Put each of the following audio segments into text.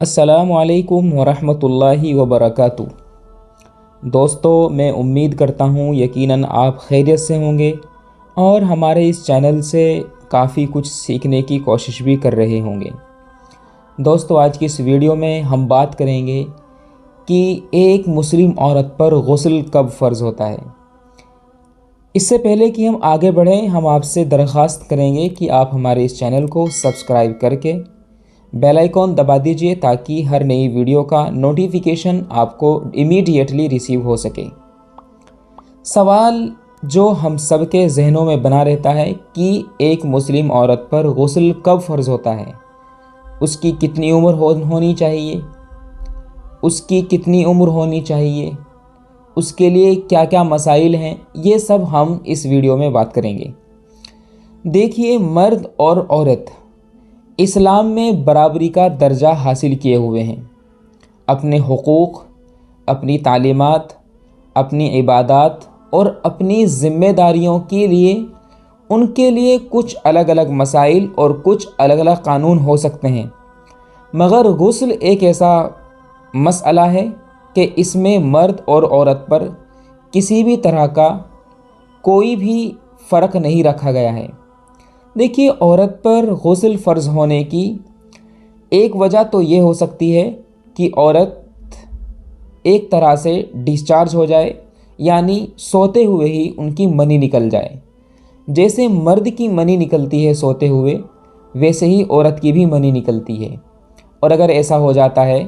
अस्सलामु अलैकुम वरहमतुल्लाहि वबरकातुह। दोस्तों, मैं उम्मीद करता हूँ यकीनन आप खैरियत से होंगे और हमारे इस चैनल से काफ़ी कुछ सीखने की कोशिश भी कर रहे होंगे। दोस्तों, आज की इस वीडियो में हम बात करेंगे कि एक मुस्लिम औरत पर गुस्ल कब फ़र्ज़ होता है। इससे पहले कि हम आगे बढ़ें, हम आपसे दरख्वास्त करेंगे कि आप हमारे इस चैनल को सब्सक्राइब करके बेल आइकॉन दबा दीजिए ताकि हर नई वीडियो का नोटिफिकेशन आपको इमीडिएटली रिसीव हो सके। सवाल जो हम सब के जहनों में बना रहता है कि एक मुस्लिम औरत पर गुस्ल कब फ़र्ज़ होता है, उसकी कितनी उम्र होनी चाहिए, उसकी कितनी उम्र होनी चाहिए, उसके लिए क्या क्या मसाइल हैं, ये सब हम इस वीडियो में बात करेंगे। देखिए, मर्द और औरत इस्लाम में बराबरी का दर्जा हासिल किए हुए हैं। अपने हुकूक़, अपनी तालीमात, अपनी इबादात और अपनी ज़िम्मेदारियों के लिए उनके लिए कुछ अलग अलग मसाइल और कुछ अलग अलग कानून हो सकते हैं, मगर गुस्ल एक ऐसा मसला है कि इसमें मर्द और औरत पर किसी भी तरह का कोई भी फ़र्क नहीं रखा गया है। देखिए, औरत पर गुस्ल फ़र्ज़ होने की एक वजह तो ये हो सकती है कि औरत एक तरह से डिस्चार्ज हो जाए, यानी सोते हुए ही उनकी मनी निकल जाए। जैसे मर्द की मनी निकलती है सोते हुए, वैसे ही औरत की भी मनी निकलती है। और अगर ऐसा हो जाता है,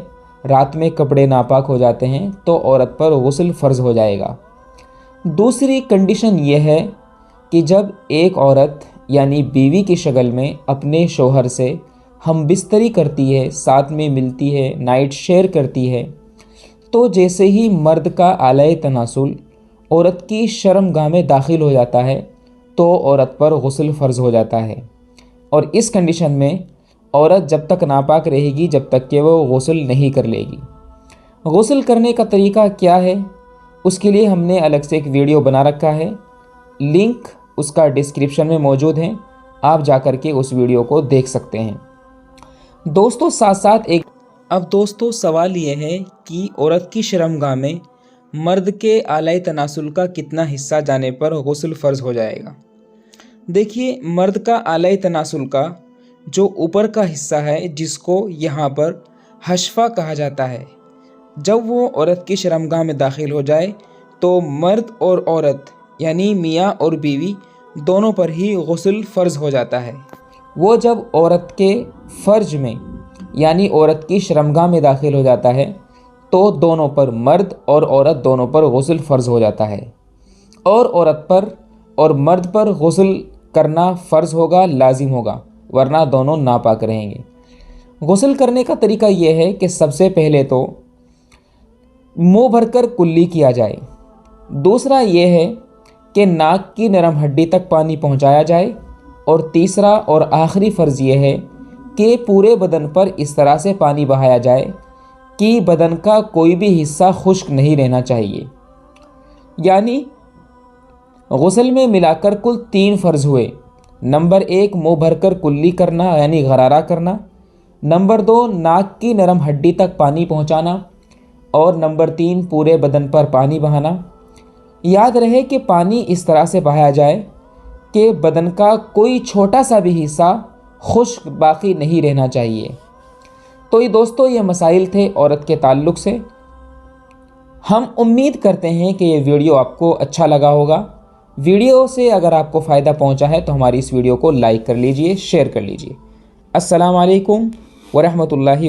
रात में कपड़े नापाक हो जाते हैं, तो औरत पर गुस्ल फ़र्ज़ हो जाएगा। दूसरी कंडीशन ये है कि जब एक औरत यानी बीवी की शक्ल में अपने शौहर से हम बिस्तरी करती है, साथ में मिलती है, नाइट शेयर करती है, तो जैसे ही मर्द का आलय तनासुल औरत की शर्मगाह में दाखिल हो जाता है, तो औरत पर गुस्ल फ़र्ज़ हो जाता है। और इस कंडीशन में औरत जब तक नापाक रहेगी जब तक कि वो गुस्ल नहीं कर लेगी। गुस्ल करने का तरीका क्या है, उसके लिए हमने अलग से एक वीडियो बना रखा है, लिंक उसका डिस्क्रिप्शन में मौजूद है, आप जाकर के उस वीडियो को देख सकते हैं। दोस्तों, साथ साथ अब दोस्तों सवाल ये है कि औरत की शर्मगाह में मर्द के आलय तनासुल का कितना हिस्सा जाने पर गुस्ल फ़र्ज़ हो जाएगा। देखिए, मर्द का आलय तनासुल का जो ऊपर का हिस्सा है, जिसको यहाँ पर हशफा कहा जाता है, जब वो औरत की शर्मगाह में दाखिल हो जाए तो मर्द और औरत यानी मियाँ और बीवी दोनों पर ही गुस्ल फ़र्ज़ हो जाता है। वो जब औरत के फ़र्ज में यानी औरत की शर्मगाह में दाखिल हो जाता है, तो दोनों पर, मर्द और औरत दोनों पर गुस्ल फ़र्ज़ हो जाता है। और औरत पर और मर्द पर गुस्ल करना फ़र्ज़ होगा, लाजिम होगा, वरना दोनों नापाक रहेंगे। गुस्ल करने का तरीका ये है कि सबसे पहले तो मुँह भरकर कुल्ली किया जाए। दूसरा ये है कि नाक की नरम हड्डी तक पानी पहुंचाया जाए। और तीसरा और आखिरी फ़र्ज़ ये है कि पूरे बदन पर इस तरह से पानी बहाया जाए कि बदन का कोई भी हिस्सा खुश्क नहीं रहना चाहिए। यानी गुस्ल में मिलाकर कुल 3 फ़र्ज़ हुए। नंबर 1, मुँह भरकर कुल्ली करना यानी गरारा करना। नंबर 2, नाक की नरम हड्डी तक पानी पहुंचाना। और नंबर 3, पूरे बदन पर पानी बहाना। याद रहे कि पानी इस तरह से बहाया जाए कि बदन का कोई छोटा सा भी हिस्सा खुश्क बाकी नहीं रहना चाहिए। तो ये दोस्तों, ये मसाइल थे औरत के ताल्लुक़ से। हम उम्मीद करते हैं कि ये वीडियो आपको अच्छा लगा होगा। वीडियो से अगर आपको फ़ायदा पहुंचा है तो हमारी इस वीडियो को लाइक कर लीजिए, शेयर कर लीजिए। अस्सलाम वालेकुम व रहमतुल्लाहि।